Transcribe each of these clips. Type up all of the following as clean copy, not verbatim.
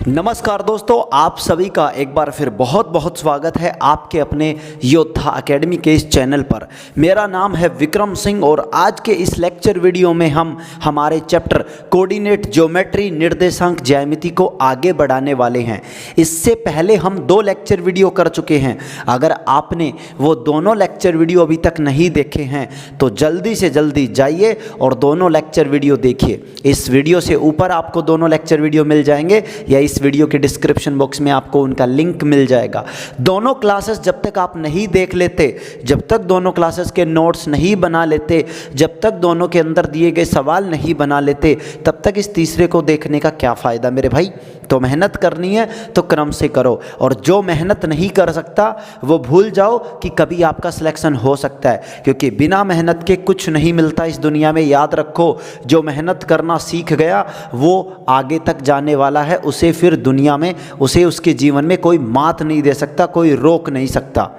नमस्कार दोस्तों, आप सभी का एक बार फिर बहुत बहुत स्वागत है आपके अपने योद्धा एकेडमी के इस चैनल पर। मेरा नाम है विक्रम सिंह और आज के इस लेक्चर वीडियो में हम हमारे चैप्टर कोऑर्डिनेट ज्योमेट्री निर्देशांक ज्यामिति को आगे बढ़ाने वाले हैं। इससे पहले हम 2 लेक्चर वीडियो कर चुके हैं। अगर आपने वो दोनों लेक्चर वीडियो अभी तक नहीं देखे हैं तो जल्दी से जल्दी जाइए और दोनों लेक्चर वीडियो देखिए। इस वीडियो से ऊपर आपको दोनों लेक्चर वीडियो मिल जाएंगे या इस वीडियो के डिस्क्रिप्शन बॉक्स में आपको उनका लिंक मिल जाएगा। दोनों क्लासेस जब तक आप नहीं देख लेते, जब तक दोनों क्लासेस के नोट्स नहीं बना लेते, जब तक दोनों के अंदर दिए गए सवाल नहीं बना लेते, तब तक इस तीसरे को देखने का क्या फ़ायदा मेरे भाई। तो मेहनत करनी है तो क्रम से करो, और जो मेहनत नहीं कर सकता वो भूल जाओ कि कभी आपका सिलेक्शन हो सकता है, क्योंकि बिना मेहनत के कुछ नहीं मिलता इस दुनिया में। याद रखो, जो मेहनत करना सीख गया वो आगे तक जाने वाला है। उसे फिर दुनिया में उसके जीवन में कोई मात नहीं दे सकता, कोई रोक नहीं सकता।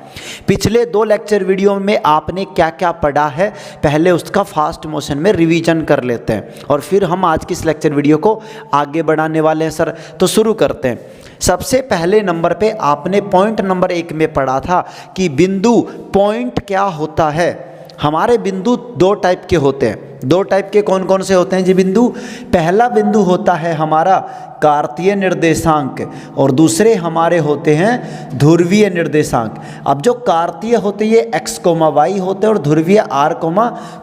पिछले 2 लेक्चर वीडियो में आपने क्या क्या पढ़ा है, पहले उसका फास्ट मोशन में रिवीजन कर लेते हैं और फिर हम आज की इस लेक्चर वीडियो को आगे बढ़ाने वाले हैं सर। तो शुरू करते हैं। सबसे पहले नंबर पे आपने पॉइंट नंबर 1 में पढ़ा था कि बिंदु पॉइंट क्या होता है। हमारे बिंदु 2 टाइप के होते हैं। 2 टाइप के कौन कौन से होते हैं जी बिंदु? पहला बिंदु होता है हमारा कार्तीय निर्देशांक और दूसरे हमारे होते हैं ध्रुवीय निर्देशांक। अब जो कार्तीय होते हैं ये x, y होते हैं और ध्रुवीय r,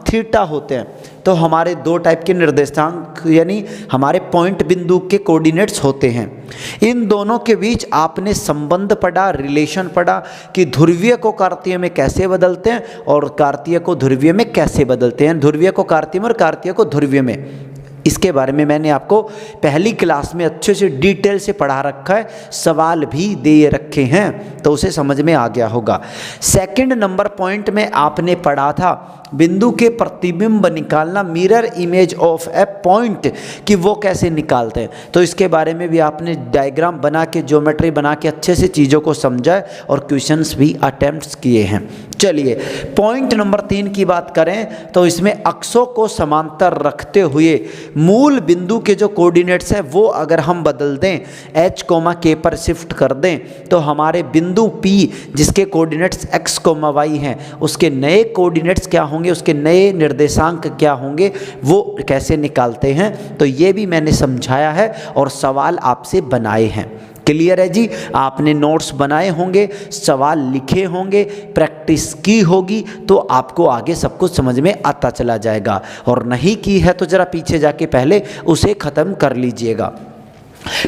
θ होते हैं। तो हमारे 2 टाइप के निर्देशांक यानी हमारे पॉइंट बिंदु के कोऑर्डिनेट्स होते हैं। इन दोनों के बीच आपने संबंध पढ़ा, रिलेशन पढ़ा कि ध्रुवीय को कार्तीय में कैसे बदलते हैं और कार्तीय को ध्रुवीय में कैसे बदलते हैं, ध्रुवीय को कार्तीय में और कार्तीय को ध्रुवीय में। इसके बारे में मैंने आपको पहली क्लास में अच्छे से डिटेल से पढ़ा रखा है, सवाल भी दे रखे हैं, तो उसे समझ में आ गया होगा। सेकंड नंबर पॉइंट में आपने पढ़ा था बिंदु के प्रतिबिंब निकालना, mirror image of A point, कि वो कैसे निकालते हैं। तो इसके बारे में भी आपने डायग्राम बना के, ज्योमेट्री बना के अच्छे से चीज़ों को समझा है और क्वेश्चंस भी अटेम्प्ट्स किए हैं। चलिए पॉइंट नंबर 3 की बात करें तो इसमें अक्षों को समांतर रखते हुए मूल बिंदु के जो कोऑर्डिनेट्स है वो अगर हम बदल दें, h, k पर शिफ्ट कर दें, तो हमारे बिंदु P जिसके कोऑर्डिनेट्स x, y हैं, उसके नए कोऑर्डिनेट्स क्या होंगे, उसके नए निर्देशांक क्या होंगे, वो कैसे निकालते हैं, तो ये भी मैंने समझाया है और सवाल आपसे बनाए हैं। क्लियर है जी? आपने नोट्स बनाए होंगे, सवाल लिखे होंगे, प्रैक्टिस की होगी, तो आपको आगे सब कुछ समझ में आता चला जाएगा। और नहीं की है तो ज़रा पीछे जाके पहले उसे ख़त्म कर लीजिएगा।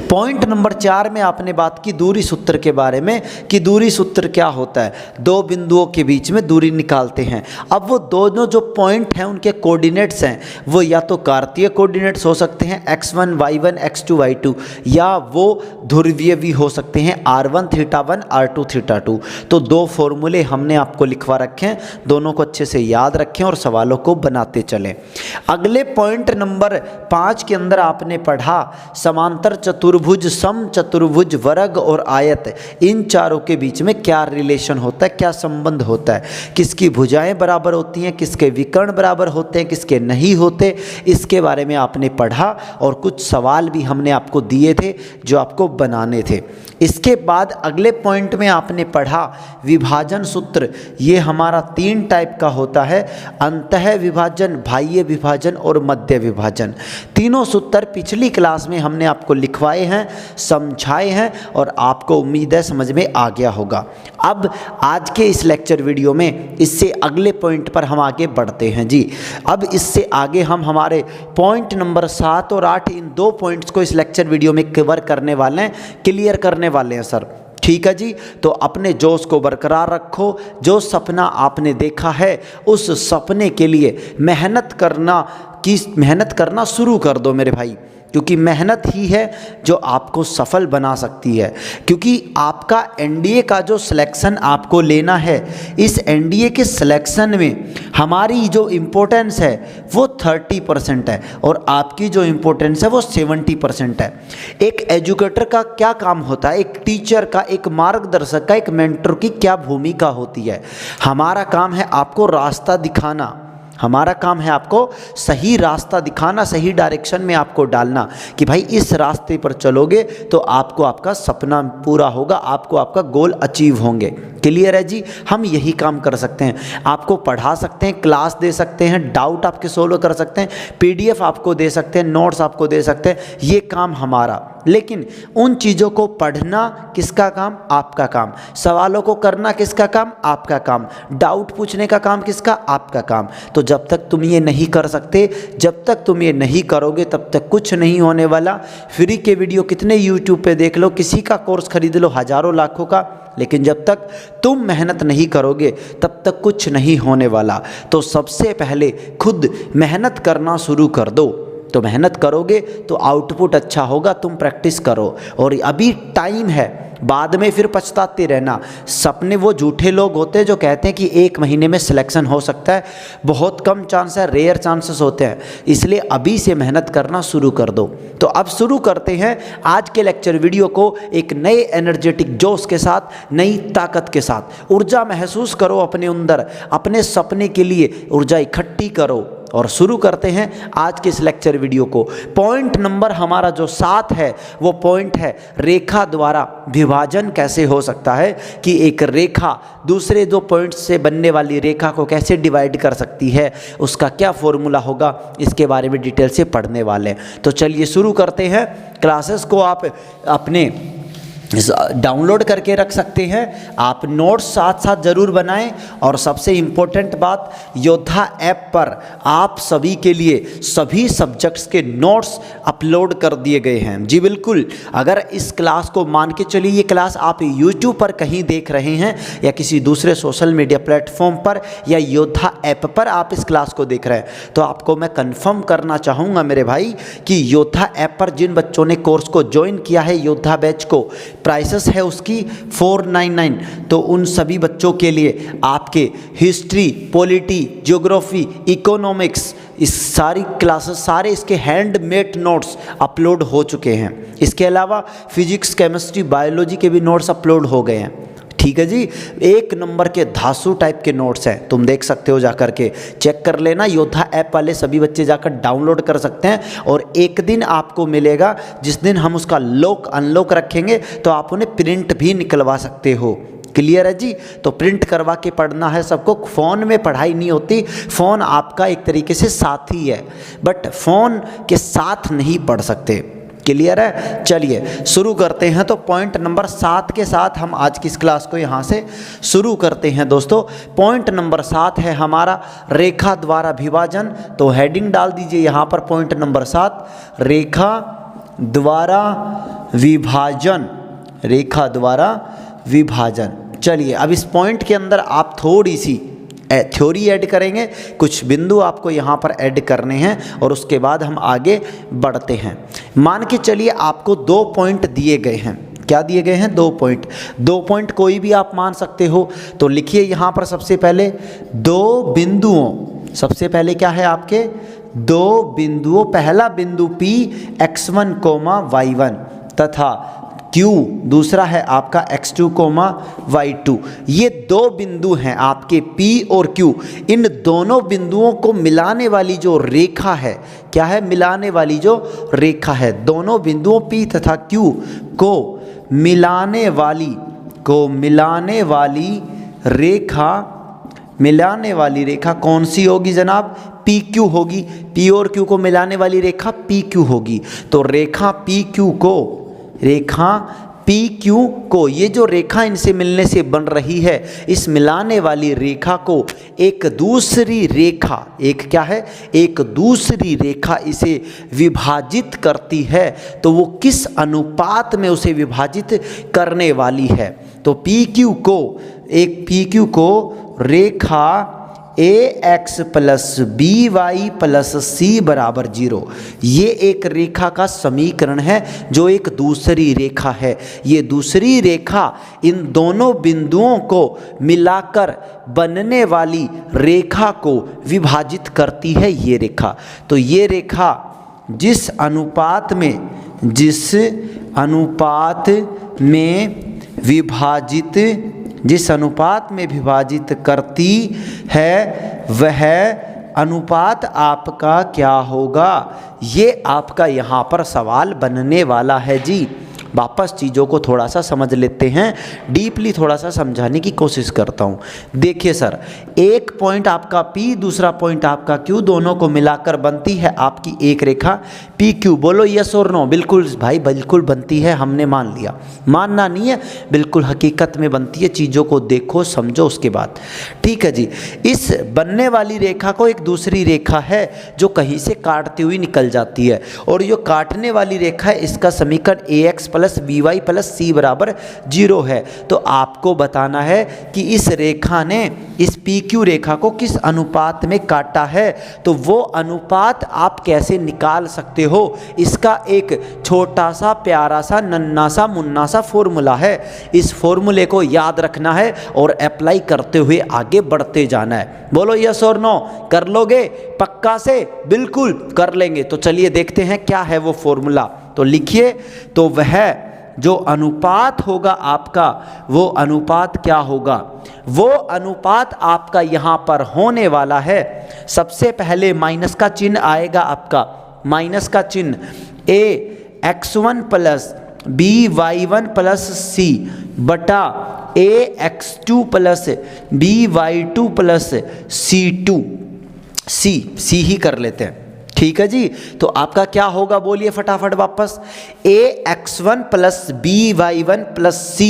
पॉइंट नंबर 4 में आपने बात की दूरी सूत्र के बारे में कि दूरी सूत्र क्या होता है। 2 बिंदुओं के बीच में दूरी निकालते हैं। अब वो दोनों जो पॉइंट हैं उनके कोऑर्डिनेट्स हैं वो या तो कार्तीय कोऑर्डिनेट्स हो सकते हैं x1, y1, x2, y2, या वो ध्रुवीय भी हो सकते हैं r1, θ1, r2, θ2। तो 2 फॉर्मूले हमने आपको लिखवा रखे हैं, दोनों को अच्छे से याद रखें और सवालों को बनाते चलें। अगले पॉइंट नंबर 5 के अंदर आपने पढ़ा समांतर चतुर्भुज, सम चतुर्भुज, वर्ग और आयत, इन चारों के बीच में क्या रिलेशन होता है, क्या संबंध होता है, किसकी भुजाएं बराबर होती हैं, किसके विकर्ण बराबर होते हैं, किसके नहीं होते, इसके बारे में आपने पढ़ा और कुछ सवाल भी हमने आपको दिए थे जो आपको बनाने थे। इसके बाद अगले पॉइंट में आपने पढ़ा विभाजन सूत्र। ये हमारा 3 टाइप का होता है, अंतः विभाजन, बाह्य विभाजन और मध्य विभाजन। तीनों सूत्र पिछली क्लास में हमने आपको लिखवाए हैं, समझाए हैं और आपको उम्मीद है समझ में आ गया होगा। अब आज के इस लेक्चर वीडियो में इससे अगले पॉइंट पर हम आगे बढ़ते हैं जी। अब इससे आगे हम हमारे पॉइंट नंबर 7 और 8 इन 2 पॉइंट्स को इस लेक्चर वीडियो में कवर करने वाले हैं, क्लियर करने वाले हैं सर। ठीक है जी? तो अपने जोश को बरकरार रखो। जो सपना आपने देखा है उस सपने के लिए मेहनत करना शुरू कर दो मेरे भाई, क्योंकि मेहनत ही है जो आपको सफल बना सकती है। क्योंकि आपका एनडीए का जो सिलेक्शन आपको लेना है, इस एनडीए के सिलेक्शन में हमारी जो इम्पोर्टेंस है वो 30% है और आपकी जो इम्पोर्टेंस है वो 70% है। एक एजुकेटर का क्या काम होता है, एक टीचर का, एक मार्गदर्शक का, एक मेंटर की क्या भूमिका होती है? हमारा काम है आपको रास्ता दिखाना, हमारा काम है आपको सही रास्ता दिखाना, सही डायरेक्शन में आपको डालना कि भाई इस रास्ते पर चलोगे तो आपको आपका सपना पूरा होगा, आपको आपका गोल अचीव होंगे। क्लियर है जी? हम यही काम कर सकते हैं, आपको पढ़ा सकते हैं, क्लास दे सकते हैं, डाउट आपके सोल्व कर सकते हैं, पीडीएफ आपको दे सकते हैं, नोट्स आपको दे सकते हैं, ये काम हमारा। लेकिन उन चीज़ों को पढ़ना किसका काम? आपका काम। सवालों को करना किसका काम? आपका काम। डाउट पूछने का काम किसका? आपका काम। तो जब तक तुम ये नहीं कर सकते, जब तक तुम ये नहीं करोगे, तब तक कुछ नहीं होने वाला। फ्री के वीडियो कितने यूट्यूब पे देख लो, किसी का कोर्स खरीद लो हज़ारों लाखों का, लेकिन जब तक तुम मेहनत नहीं करोगे तब तक कुछ नहीं होने वाला। तो सबसे पहले खुद मेहनत करना शुरू कर दो। तो मेहनत करोगे तो आउटपुट अच्छा होगा। तुम प्रैक्टिस करो, और अभी टाइम है, बाद में फिर पछताते रहना। सपने वो झूठे लोग होते हैं जो कहते हैं कि 1 महीने में सिलेक्शन हो सकता है, बहुत कम चांस है, रेयर चांसेस होते हैं। इसलिए अभी से मेहनत करना शुरू कर दो। तो अब शुरू करते हैं आज के लेक्चर वीडियो को एक नए एनर्जेटिक जोश के साथ, नई ताकत के साथ। ऊर्जा महसूस करो अपने अंदर, अपने सपने के लिए ऊर्जा इकट्ठी करो, और शुरू करते हैं आज के इस लेक्चर वीडियो को। पॉइंट नंबर हमारा जो 7 है वो पॉइंट है रेखा द्वारा विभाजन कैसे हो सकता है, कि एक रेखा दूसरे 2 पॉइंट्स से बनने वाली रेखा को कैसे डिवाइड कर सकती है, उसका क्या फॉर्मूला होगा, इसके बारे में डिटेल से पढ़ने वाले हैं। तो चलिए शुरू करते हैं। क्लासेस को आप अपने डाउनलोड करके रख सकते हैं, आप नोट्स साथ साथ ज़रूर बनाएं। और सबसे इम्पोर्टेंट बात, योद्धा ऐप पर आप सभी के लिए सभी सब्जेक्ट्स के नोट्स अपलोड कर दिए गए हैं। जी बिल्कुल, अगर इस क्लास को मान के चलिए ये क्लास आप यूट्यूब पर कहीं देख रहे हैं या किसी दूसरे सोशल मीडिया प्लेटफॉर्म पर या योद्धा ऐप पर आप इस क्लास को देख रहे हैं, तो आपको मैं कन्फर्म करना चाहूँगा मेरे भाई कि योद्धा ऐप पर जिन बच्चों ने कोर्स को ज्वाइन किया है, योद्धा बैच को, प्राइसेस है उसकी 499। तो उन सभी बच्चों के लिए आपके हिस्ट्री, पॉलिटी, ज्योग्राफी, इकोनॉमिक्स, इस सारी क्लासेस, सारे इसके हैंडमेड नोट्स अपलोड हो चुके हैं। इसके अलावा फिजिक्स, केमिस्ट्री, बायोलॉजी के भी नोट्स अपलोड हो गए हैं। ठीक है जी, 1 नंबर के धांसू टाइप के नोट्स हैं, तुम देख सकते हो, जाकर के चेक कर लेना। योद्धा ऐप वाले सभी बच्चे जाकर डाउनलोड कर सकते हैं, और एक दिन आपको मिलेगा जिस दिन हम उसका लॉक अनलॉक रखेंगे, तो आप उन्हें प्रिंट भी निकलवा सकते हो। क्लियर है जी? तो प्रिंट करवा के पढ़ना है सबको। फ़ोन में पढ़ाई नहीं होती, फ़ोन आपका एक तरीके से साथी है, बट फ़ोन के साथ नहीं पढ़ सकते। क्लियर है? चलिए शुरू करते हैं। तो पॉइंट नंबर 7 के साथ हम आज की इस क्लास को यहाँ से शुरू करते हैं दोस्तों। पॉइंट नंबर 7 है हमारा रेखा द्वारा विभाजन। तो हेडिंग डाल दीजिए यहाँ पर, पॉइंट नंबर 7 रेखा द्वारा विभाजन। रेखा द्वारा विभाजन। चलिए अब इस पॉइंट के अंदर आप थोड़ी सी थ्योरी ऐड करेंगे, कुछ बिंदु आपको यहाँ पर ऐड करने हैं, और उसके बाद हम आगे बढ़ते हैं। मान के चलिए आपको 2 पॉइंट दिए गए हैं। क्या दिए गए हैं? 2 पॉइंट। 2 पॉइंट कोई भी आप मान सकते हो। तो लिखिए यहाँ पर सबसे पहले 2 बिंदुओं। सबसे पहले क्या है आपके? 2 बिंदुओं। पहला बिंदु P x1, y1 तथा Q दूसरा है आपका x2, y2। ये 2 बिंदु हैं आपके P और Q। इन दोनों बिंदुओं को मिलाने वाली जो रेखा है, क्या है? मिलाने वाली जो रेखा है, दोनों बिंदुओं P तथा Q को मिलाने वाली रेखा कौन सी होगी जनाब? PQ होगी। P और Q को मिलाने वाली रेखा PQ होगी। तो रेखा PQ को ये जो रेखा इनसे मिलने से बन रही है, इस मिलाने वाली रेखा को एक दूसरी रेखा इसे विभाजित करती है। तो वो किस अनुपात में उसे विभाजित करने वाली है? तो PQ को रेखा AX + BY + C = 0, ये एक रेखा का समीकरण है जो एक दूसरी रेखा है। ये दूसरी रेखा इन दोनों बिंदुओं को मिलाकर बनने वाली रेखा को विभाजित करती है, ये रेखा। तो ये रेखा जिस अनुपात में विभाजित करती है, वह अनुपात आपका क्या होगा, ये आपका यहाँ पर सवाल बनने वाला है जी। वापस चीज़ों को थोड़ा सा समझ लेते हैं, डीपली थोड़ा सा समझाने की कोशिश करता हूँ। देखिए सर, एक पॉइंट आपका P, दूसरा पॉइंट आपका Q, दोनों को मिलाकर बनती है आपकी एक रेखा PQ। बोलो यस और नो। बिल्कुल भाई, बिल्कुल बनती है, हमने मान लिया। मानना नहीं है, बिल्कुल हकीकत में बनती है। चीज़ों को देखो, समझो, उसके बाद ठीक है जी। इस बनने वाली रेखा को एक दूसरी रेखा है जो कहीं से काटती हुई निकल जाती है, और जो काटने वाली रेखा है इसका समीकरण AX + BY + C = 0 है। तो आपको बताना है कि इस रेखा ने इस PQ रेखा को किस अनुपात में काटा है। तो वो अनुपात आप कैसे निकाल सकते हो, इसका एक छोटा सा प्यारा सा नन्ना सा मुन्ना सा फॉर्मूला है। इस फॉर्मूले को याद रखना है और अप्लाई करते हुए आगे बढ़ते जाना है। बोलो यस और नो। कर लोगे पक्का से? बिल्कुल कर लेंगे। तो चलिए देखते हैं क्या है वो फॉर्मूला। तो लिखिए, तो वह जो अनुपात होगा आपका, वो अनुपात क्या होगा? वो अनुपात आपका यहाँ पर होने वाला है, सबसे पहले माइनस का चिन्ह आएगा आपका, माइनस का चिन्ह AX1 + BY1 + C बटा AX2 + BY2 + C2। सी ही कर लेते हैं, ठीक है जी। तो आपका क्या होगा, बोलिए फटाफट वापस। AX1 + BY1 + C,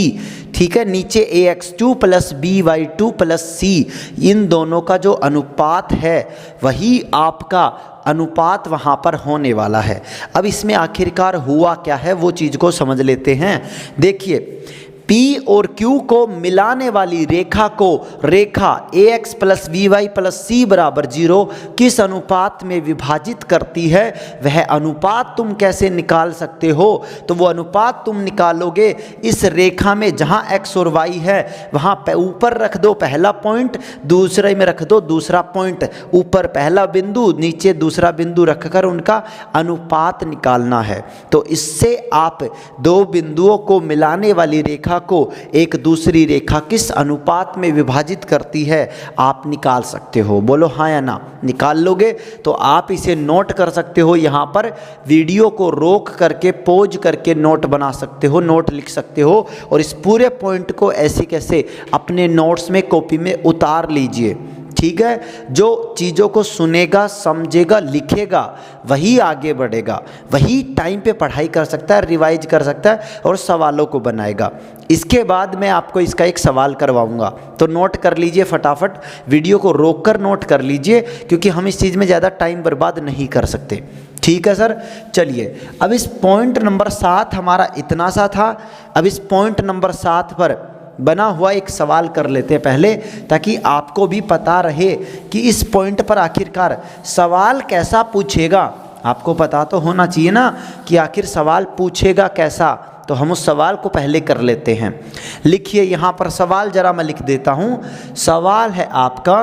ठीक है, नीचे AX2 + BY2 + C, इन दोनों का जो अनुपात है वही आपका अनुपात वहाँ पर होने वाला है। अब इसमें आखिरकार हुआ क्या है वो चीज़ को समझ लेते हैं। देखिए, P और Q को मिलाने वाली रेखा को रेखा AX + BY + C = 0 किस अनुपात में विभाजित करती है, वह अनुपात तुम कैसे निकाल सकते हो? तो वो अनुपात तुम निकालोगे इस रेखा में, जहाँ X और Y है वहाँ ऊपर रख दो पहला पॉइंट, दूसरे में रख दो दूसरा पॉइंट, ऊपर पहला बिंदु नीचे दूसरा बिंदु रखकर उनका अनुपात निकालना है। तो इससे आप दो बिंदुओं को मिलाने वाली रेखा को एक दूसरी रेखा किस अनुपात में विभाजित करती है आप निकाल सकते हो। बोलो हाँ या ना। निकाल लोगे तो आप इसे नोट कर सकते हो, यहाँ पर वीडियो को रोक करके पॉज करके नोट बना सकते हो, नोट लिख सकते हो, और इस पूरे पॉइंट को ऐसे कैसे अपने नोट्स में कॉपी में उतार लीजिए, ठीक है। जो चीज़ों को सुनेगा, समझेगा, लिखेगा, वही आगे बढ़ेगा, वही टाइम पे पढ़ाई कर सकता है, रिवाइज कर सकता है और सवालों को बनाएगा। इसके बाद मैं आपको इसका एक सवाल करवाऊंगा, तो नोट कर लीजिए फटाफट, वीडियो को रोककर नोट कर लीजिए, क्योंकि हम इस चीज़ में ज़्यादा टाइम बर्बाद नहीं कर सकते, ठीक है सर। चलिए, अब इस पॉइंट नंबर 7 हमारा इतना सा था। अब इस पॉइंट नंबर 7 पर बना हुआ एक सवाल कर लेते हैं पहले, ताकि आपको भी पता रहे कि इस पॉइंट पर आखिरकार सवाल कैसा पूछेगा। आपको पता तो होना चाहिए ना कि आखिर सवाल पूछेगा कैसा। तो हम उस सवाल को पहले कर लेते हैं। लिखिए यहाँ पर सवाल, जरा मैं लिख देता हूँ। सवाल है आपका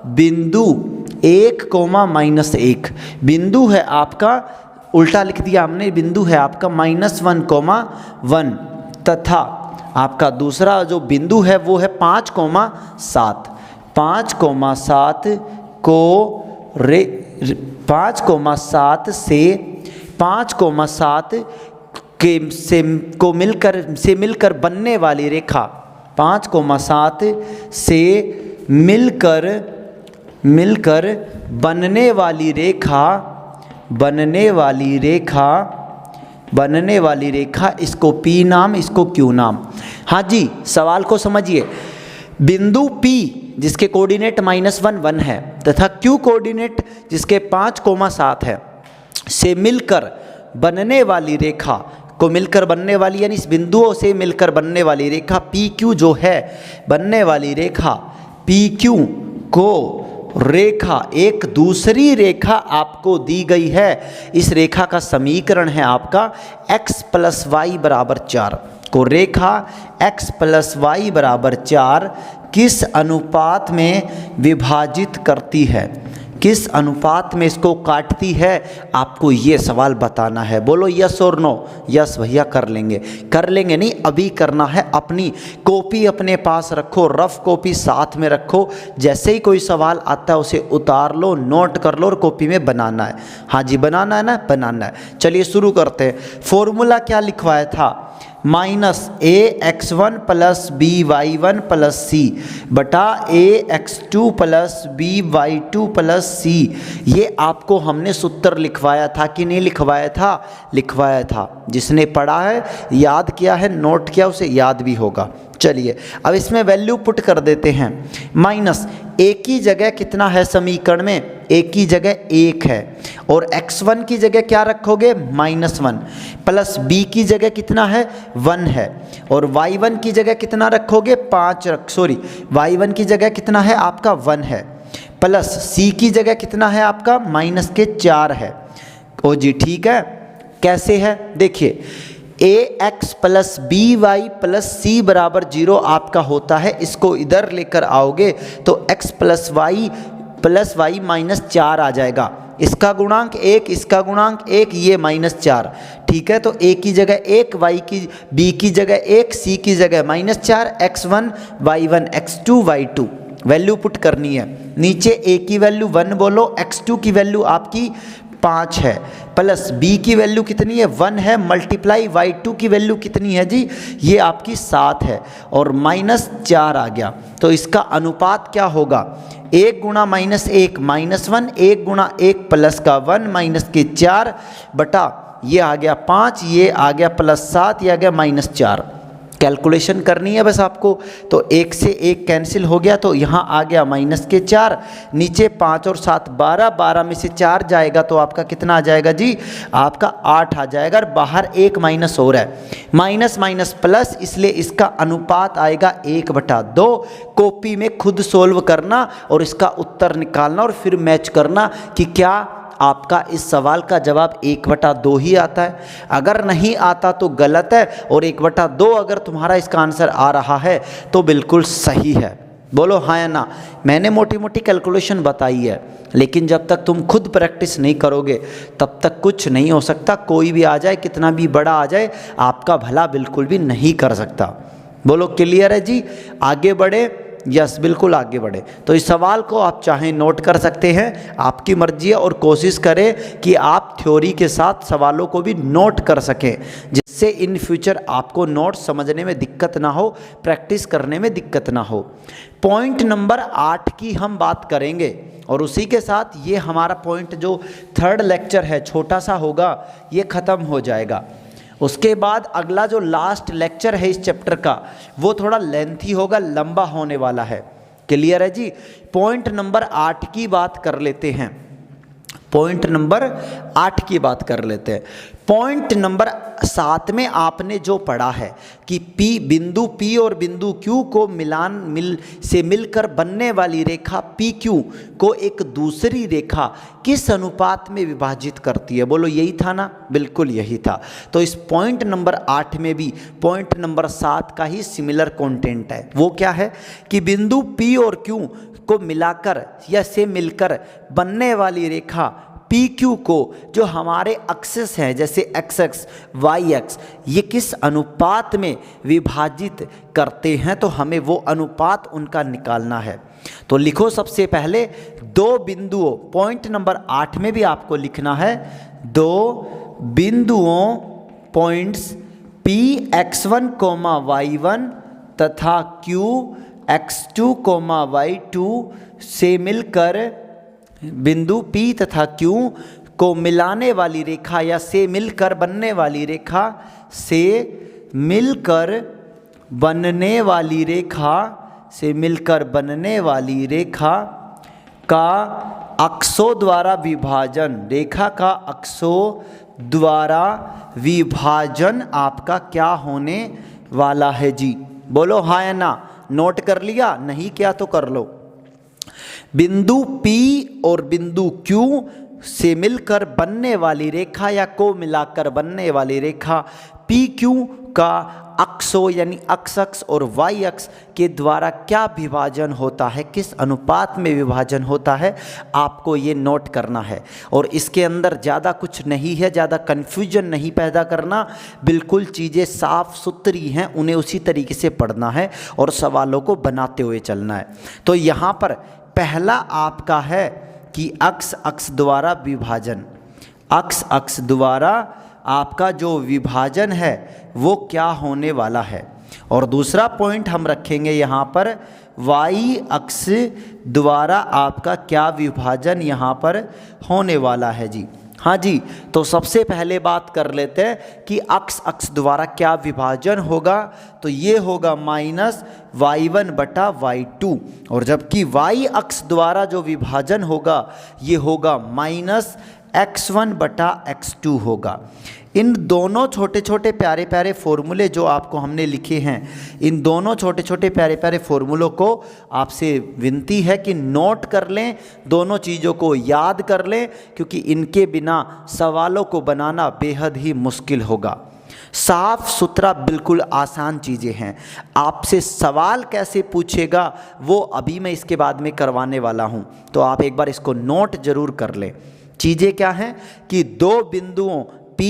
बिंदु 1, बिंदु है आपका, उल्टा लिख दिया हमने, बिंदु है आपका -1, तथा आपका दूसरा जो बिंदु है वो है 5,7 को 5,7 से 5,7 को मिलकर बनने वाली रेखा, 5,7 से मिलकर बनने वाली रेखा, इसको P नाम, इसको Q नाम। हाँ जी, सवाल को समझिए। बिंदु P जिसके कोऑर्डिनेट -1 है तथा Q कोऑर्डिनेट जिसके 5,7 है से मिलकर बनने वाली रेखा को मिलकर बनने वाली, यानी इस बिंदुओं से मिलकर बनने वाली रेखा PQ जो है, बनने वाली रेखा PQ को रेखा एक दूसरी रेखा आपको दी गई है। इस रेखा का समीकरण है आपका x + y = 4 को रेखा x + y = 4 किस अनुपात में विभाजित करती है, किस अनुपात में इसको काटती है, आपको ये सवाल बताना है। बोलो यस और नो। यस भैया कर लेंगे नहीं, अभी करना है। अपनी कॉपी अपने पास रखो, रफ कॉपी साथ में रखो, जैसे ही कोई सवाल आता है उसे उतार लो, नोट कर लो और कॉपी में बनाना है। हाँ जी बनाना है ना, बनाना है। चलिए शुरू करते हैं। फॉर्मूला क्या लिखवाया था? -ax1 + by1 + c बटा ax2 + by2 + c। ये आपको हमने सूत्र लिखवाया था कि नहीं लिखवाया था? लिखवाया था। जिसने पढ़ा है, याद किया है, नोट किया, उसे याद भी होगा। चलिए अब इसमें वैल्यू पुट कर देते हैं। माइनस a की जगह कितना है समीकरण में? a की जगह 1 है, और x1 की जगह क्या रखोगे? -1, प्लस b की जगह कितना है? 1 है, और y1 की जगह कितना रखोगे? y1 की जगह कितना है आपका? 1 है, प्लस c की जगह कितना है आपका? -4 है। ओ जी ठीक है। कैसे है देखिए, ax + by + c बराबर 0 आपका होता है। इसको इधर लेकर आओगे तो x + y -4 आ जाएगा। इसका गुणांक 1, इसका गुणांक 1, ये -4। ठीक है, तो a की जगह 1, b की जगह 1, c की जगह -4, x1 y1 x2 y2 value put करनी है। नीचे a की वैल्यू 1 बोलो, x2 की वैल्यू आपकी 5 है, प्लस b की वैल्यू कितनी है? 1 है, मल्टीप्लाई y2 की वैल्यू कितनी है जी? ये आपकी 7 है, और -4 आ गया। तो इसका अनुपात क्या होगा? 1 गुणा -1 -1, 1 गुणा 1 प्लस का 1 माइनस के 4 बटा ये आ गया 5, ये आ गया +7, ये आ गया -4। कैलकुलेशन करनी है बस आपको। तो 1 से 1 कैंसिल हो गया, तो यहाँ आ गया -4, नीचे 5 और 7 12, 12 में से 4 जाएगा तो आपका कितना आ जाएगा जी? आपका 8 आ जाएगा, और बाहर 1 माइनस हो रहा है, माइनस माइनस प्लस, इसलिए इसका अनुपात आएगा 1/2। कॉपी में खुद सोल्व करना और इसका उत्तर निकालना और फिर मैच करना कि क्या आपका इस सवाल का जवाब 1/2 ही आता है। अगर नहीं आता तो गलत है, और 1/2 अगर तुम्हारा इसका आंसर आ रहा है तो बिल्कुल सही है। बोलो हाँ या ना। मैंने मोटी मोटी कैलकुलेशन बताई है, लेकिन जब तक तुम खुद प्रैक्टिस नहीं करोगे तब तक कुछ नहीं हो सकता। कोई भी आ जाए, कितना भी बड़ा आ जाए, आपका भला बिल्कुल भी नहीं कर सकता। बोलो क्लियर है जी? आगे बढ़े। यस बिल्कुल आगे बढ़े। तो इस सवाल को आप चाहें नोट कर सकते हैं, आपकी मर्जी है, और कोशिश करें कि आप थ्योरी के साथ सवालों को भी नोट कर सकें, जिससे इन फ्यूचर आपको नोट समझने में दिक्कत ना हो, प्रैक्टिस करने में दिक्कत ना हो। पॉइंट नंबर 8 की हम बात करेंगे, और उसी के साथ ये हमारा पॉइंट जो 3rd लेक्चर है छोटा सा होगा, ये ख़त्म हो जाएगा। उसके बाद अगला जो लास्ट लेक्चर है इस चैप्टर का, वो थोड़ा लेंथी होगा, लंबा होने वाला है। क्लियर है जी? पॉइंट नंबर 8 की बात कर लेते हैं। पॉइंट नंबर 8 की बात कर लेते हैं। पॉइंट नंबर 7 में आपने जो पढ़ा है कि बिंदु P और बिंदु Q को मिलकर बनने वाली रेखा PQ को एक दूसरी रेखा किस अनुपात में विभाजित करती है? बोलो यही था ना? बिल्कुल यही था। तो इस पॉइंट नंबर 8 में भी पॉइंट नंबर 7 का ही सिमिलर कंटेंट है। वो क्या है कि बिंदु P और Q को मिलाकर या से मिलकर बनने वाली रेखा PQ को जो हमारे एक्सेस हैं, जैसे XX, YX, ये किस अनुपात में विभाजित करते हैं, तो हमें वो अनुपात उनका निकालना है। तो लिखो सबसे पहले 2 बिंदुओं, पॉइंट नंबर 8 में भी आपको लिखना है 2 बिंदुओं पॉइंट्स PX1, Y1 तथा QX2, Y2 से मिलकर बिंदु P तथा Q को मिलाने वाली रेखा या से मिलकर बनने वाली रेखा, से मिलकर बनने वाली रेखा, से मिलकर बनने वाली रेखा का अक्षों द्वारा विभाजन, रेखा का अक्षों द्वारा विभाजन आपका क्या होने वाला है जी? बोलो हाँ या ना। नोट कर लिया? नहीं किया तो कर लो। बिंदु P और बिंदु Q से मिलकर बनने वाली रेखा या को मिलाकर बनने वाली रेखा PQ का अक्षों यानी एक्स अक्ष और वाई अक्ष के द्वारा क्या विभाजन होता है, किस अनुपात में विभाजन होता है, आपको ये नोट करना है। और इसके अंदर ज़्यादा कुछ नहीं है, ज़्यादा कन्फ्यूजन नहीं पैदा करना, बिल्कुल चीज़ें साफ सुथरी हैं, उन्हें उसी तरीके से पढ़ना है और सवालों को बनाते हुए चलना है। तो यहाँ पर पहला आपका है कि अक्ष अक्ष द्वारा विभाजन, अक्ष अक्ष द्वारा आपका जो विभाजन है वो क्या होने वाला है। और दूसरा पॉइंट हम रखेंगे यहाँ पर वाई अक्ष द्वारा आपका क्या विभाजन यहाँ पर होने वाला है जी। हाँ जी, तो सबसे पहले बात कर लेते हैं कि अक्ष अक्ष द्वारा क्या विभाजन होगा। तो ये होगा -y1/y2, और जबकि y अक्ष द्वारा जो विभाजन होगा ये होगा -x1/x2 होगा। इन दोनों छोटे छोटे प्यारे प्यारे फॉर्मूले जो आपको हमने लिखे हैं, इन दोनों छोटे छोटे प्यारे प्यारे फॉर्मूलों को आपसे विनती है कि नोट कर लें, दोनों चीज़ों को याद कर लें, क्योंकि इनके बिना सवालों को बनाना बेहद ही मुश्किल होगा। साफ सुथरा बिल्कुल आसान चीज़ें हैं। आपसे सवाल कैसे पूछेगा वो अभी मैं इसके बाद में करवाने वाला हूँ, तो आप एक बार इसको नोट जरूर कर लें। चीज़ें क्या हैं कि दो बिंदुओं P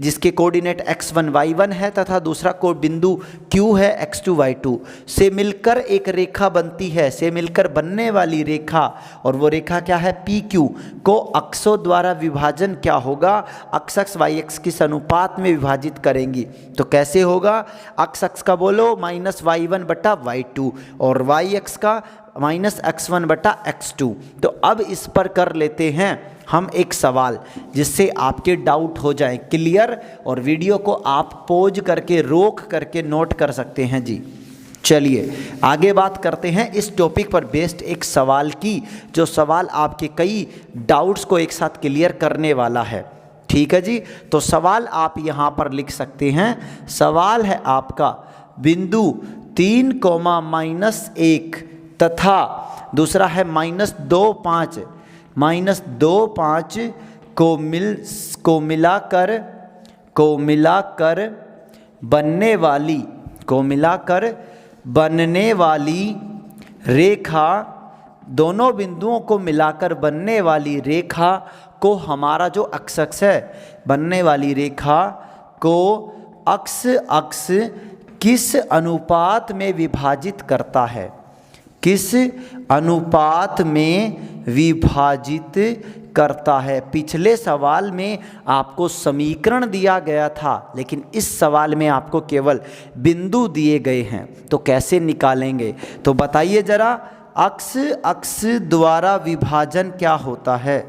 जिसके कोऑर्डिनेट x1 y1 है तथा दूसरा को बिंदु Q है x2 y2 से मिलकर एक रेखा बनती है, से मिलकर बनने वाली रेखा, और वो रेखा क्या है PQ को अक्षों द्वारा विभाजन क्या होगा, अक्ष अक्ष y अक्ष किस अनुपात में विभाजित करेंगी। तो कैसे होगा, अक्ष अक्ष का बोलो -y1/y2 और y अक्ष का -x1/x2। तो अब इस पर कर लेते हैं हम एक सवाल जिससे आपके डाउट हो जाए क्लियर, और वीडियो को आप पॉज करके रोक करके नोट कर सकते हैं जी। चलिए आगे बात करते हैं इस टॉपिक पर बेस्ड एक सवाल की, जो सवाल आपके कई डाउट्स को एक साथ क्लियर करने वाला है। ठीक है जी, तो सवाल आप यहाँ पर लिख सकते हैं। सवाल है आपका बिंदु 3, तथा दूसरा है -2, 5 को मिलाकर बनने वाली रेखा, दोनों बिंदुओं को मिलाकर बनने वाली रेखा को हमारा जो अक्ष अक्ष है, बनने वाली रेखा को अक्ष अक्ष किस अनुपात में विभाजित करता है, किस अनुपात में विभाजित करता है। पिछले सवाल में आपको समीकरण दिया गया था, लेकिन इस सवाल में आपको केवल बिंदु दिए गए हैं, तो कैसे निकालेंगे। तो बताइए जरा, अक्ष अक्ष द्वारा विभाजन क्या होता है।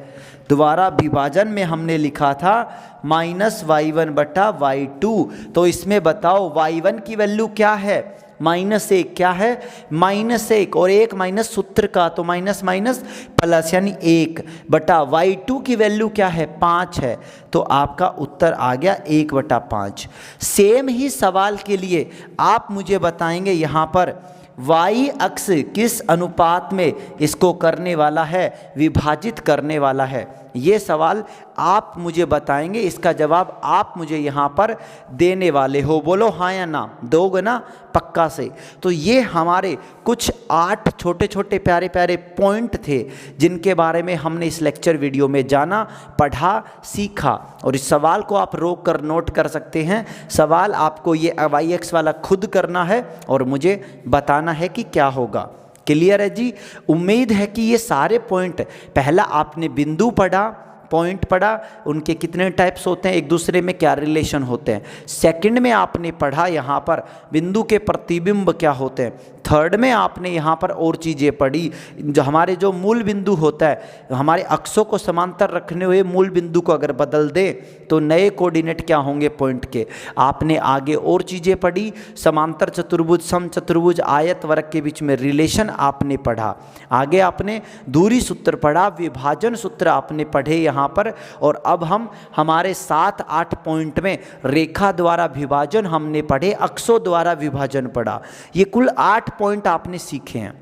द्वारा विभाजन में हमने लिखा था -y1/y2, तो इसमें बताओ y1 की वैल्यू क्या है, -1 क्या है, -1 और 1 माइनस सूत्र का, तो माइनस माइनस प्लस यानी 1/y2 की वैल्यू क्या है, 5 है। तो आपका उत्तर आ गया 1/5। सेम ही सवाल के लिए आप मुझे बताएंगे यहाँ पर y अक्ष किस अनुपात में इसको करने वाला है, विभाजित करने वाला है। ये सवाल आप मुझे बताएंगे, इसका जवाब आप मुझे यहाँ पर देने वाले हो। बोलो हाँ या ना, दोगे ना पक्का से। तो ये हमारे कुछ 8 छोटे छोटे प्यारे प्यारे पॉइंट थे जिनके बारे में हमने इस लेक्चर वीडियो में जाना, पढ़ा, सीखा। और इस सवाल को आप रोक कर नोट कर सकते हैं। सवाल आपको ये वाई एक्स वाला खुद करना है और मुझे बताना है कि क्या होगा। क्लियर है जी। उम्मीद है कि ये सारे पॉइंट, पहला आपने बिंदु पढ़ा, पॉइंट पढ़ा, उनके कितने टाइप्स होते हैं, एक दूसरे में क्या रिलेशन होते हैं। सेकंड में आपने पढ़ा यहाँ पर बिंदु के प्रतिबिंब क्या होते हैं। थर्ड में आपने यहाँ पर और चीज़ें पढ़ी, जो हमारे जो मूल बिंदु होता है, हमारे अक्षों को समांतर रखने हुए मूल बिंदु को अगर बदल दे तो नए कोऑर्डिनेट क्या होंगे पॉइंट के। आपने आगे और चीज़ें पढ़ी, समांतर चतुर्भुज, समचतुर्भुज, आयत, वर्ग के बीच में रिलेशन आपने पढ़ा। आगे आपने दूरी सूत्र पढ़ा, विभाजन सूत्र आपने पढ़े यहाँ पर। और अब हम हमारे 7-8 पॉइंट में रेखा द्वारा विभाजन हमने पढ़े, अक्षों द्वारा विभाजन पढ़ा। ये कुल 8 पॉइंट आपने सीखे हैं।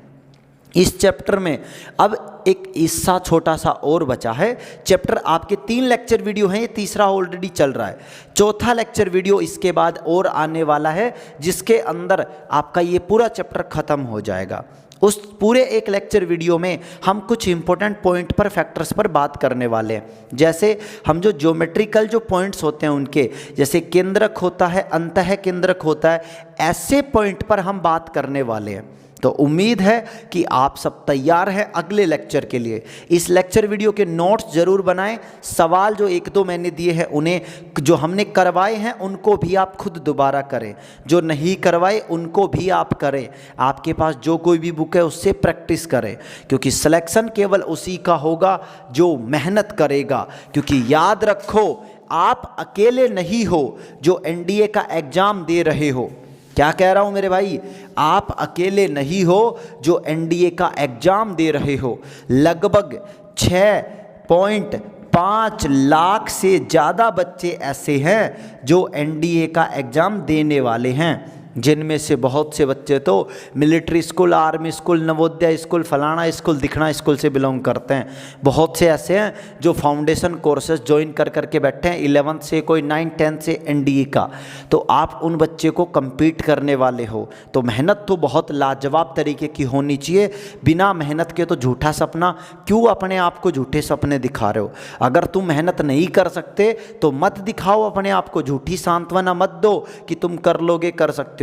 इस चैप्टर में अब एक हिस्सा छोटा सा और बचा है। चैप्टर आपके 3 लेक्चर वीडियो हैं, ये तीसरा ऑलरेडी चल रहा है। चौथा लेक्चर वीडियो इसके बाद और आने वाला है, जिसके अंदर आपका ये पूरा चैप्टर ख़त्म हो जाएगा। उस पूरे एक लेक्चर वीडियो में हम कुछ इंपॉर्टेंट पॉइंट पर, फैक्टर्स पर बात करने वाले हैं। जैसे हम जो ज्योमेट्रिकल जो पॉइंट्स होते हैं उनके, जैसे केंद्रक होता है, अंतः केंद्रक होता है, ऐसे पॉइंट पर हम बात करने वाले हैं। तो उम्मीद है कि आप सब तैयार हैं अगले लेक्चर के लिए। इस लेक्चर वीडियो के नोट्स ज़रूर बनाएं। सवाल जो 1-2 मैंने दिए हैं उन्हें, जो हमने करवाए हैं उनको भी आप खुद दोबारा करें, जो नहीं करवाए उनको भी आप करें। आपके पास जो कोई भी बुक है उससे प्रैक्टिस करें, क्योंकि सिलेक्शन केवल उसी का होगा जो मेहनत करेगा। क्योंकि याद रखो, आप अकेले नहीं हो जो एनडीए का एग्ज़ाम दे रहे हो। क्या कह रहा हूं मेरे भाई, आप अकेले नहीं हो जो एनडीए का एग्जाम दे रहे हो। लगभग 6.5 लाख से ज़्यादा बच्चे ऐसे हैं जो एनडीए का एग्ज़ाम देने वाले हैं, जिनमें से बहुत से बच्चे तो military school, army school, Navodaya school, फलाना स्कूल, दिखना स्कूल से बिलोंग करते हैं। बहुत से ऐसे हैं जो फाउंडेशन कोर्सेज ज्वाइन कर करके बैठे हैं, 11th से, कोई 9th 10th से एनडीए का। तो आप उन बच्चे को compete करने वाले हो, तो मेहनत तो बहुत लाजवाब तरीके की होनी चाहिए। बिना मेहनत के तो झूठा सपना, क्यों अपने आप को झूठे सपने दिखा रहे हो? अगर तुम मेहनत नहीं कर सकते तो मत दिखाओ अपने आप को, झूठी सांत्वना मत दो कि तुम कर लोगे, कर सकते हो।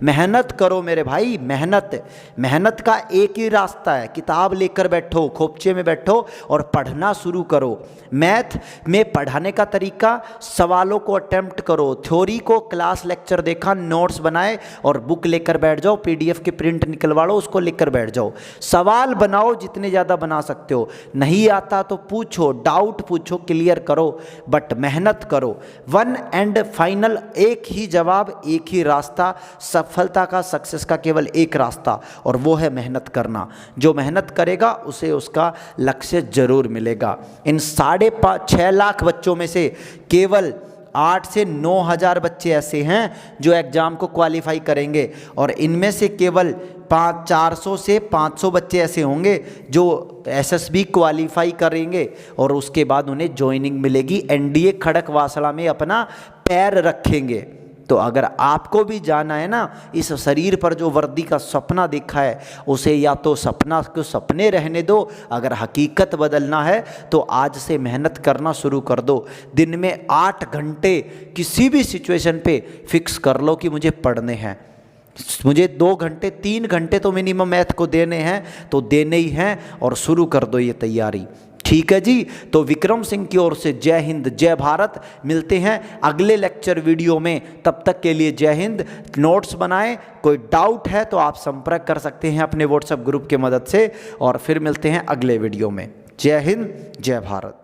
मेहनत करो मेरे भाई, मेहनत का एक ही रास्ता है, किताब लेकर बैठो, खोपचे में बैठो और पढ़ना शुरू करो। मैथ में पढ़ाने का तरीका, सवालों को अटेम्प्ट करो, थ्योरी को क्लास लेक्चर देखा, नोट्स बनाए और बुक लेकर बैठ जाओ, पीडीएफ की प्रिंट निकलवा लो, उसको लेकर बैठ जाओ। सवाल बनाओ, जितने ज़्यादा बना सकते हो। नहीं आता तो पूछो, डाउट पूछो, क्लियर करो, बट मेहनत करो। वन एंड फाइनल, एक ही जवाब, एक ही रास्ता। सफलता का, सक्सेस का केवल एक रास्ता, और वो है मेहनत करना। जो मेहनत करेगा उसे उसका लक्ष्य जरूर मिलेगा। इन 6.5 लाख बच्चों में से केवल 8 से 9 हज़ार बच्चे ऐसे हैं जो एग्ज़ाम को क्वालिफाई करेंगे, और इनमें से केवल 400 से 500 बच्चे ऐसे होंगे जो एसएसबी क्वालिफाई करेंगे, और उसके बाद उन्हें ज्वाइनिंग मिलेगी, एनडीए खड़कवासला में अपना पैर रखेंगे। तो अगर आपको भी जाना है ना, इस शरीर पर जो वर्दी का सपना देखा है उसे या तो सपना को सपने रहने दो, अगर हकीकत बदलना है तो आज से मेहनत करना शुरू कर दो। दिन में 8 घंटे किसी भी सिचुएशन पे फिक्स कर लो कि मुझे पढ़ने हैं, मुझे 2 घंटे 3 घंटे तो मिनिमम मैथ को देने हैं, तो देने ही हैं, और शुरू कर दो ये तैयारी। ठीक है जी। तो विक्रम सिंह की ओर से जय हिंद, जय भारत। मिलते हैं अगले लेक्चर वीडियो में, तब तक के लिए जय हिंद। नोट्स बनाएं, कोई डाउट है तो आप संपर्क कर सकते हैं अपने व्हाट्सएप ग्रुप के मदद से, और फिर मिलते हैं अगले वीडियो में। जय हिंद, जय भारत।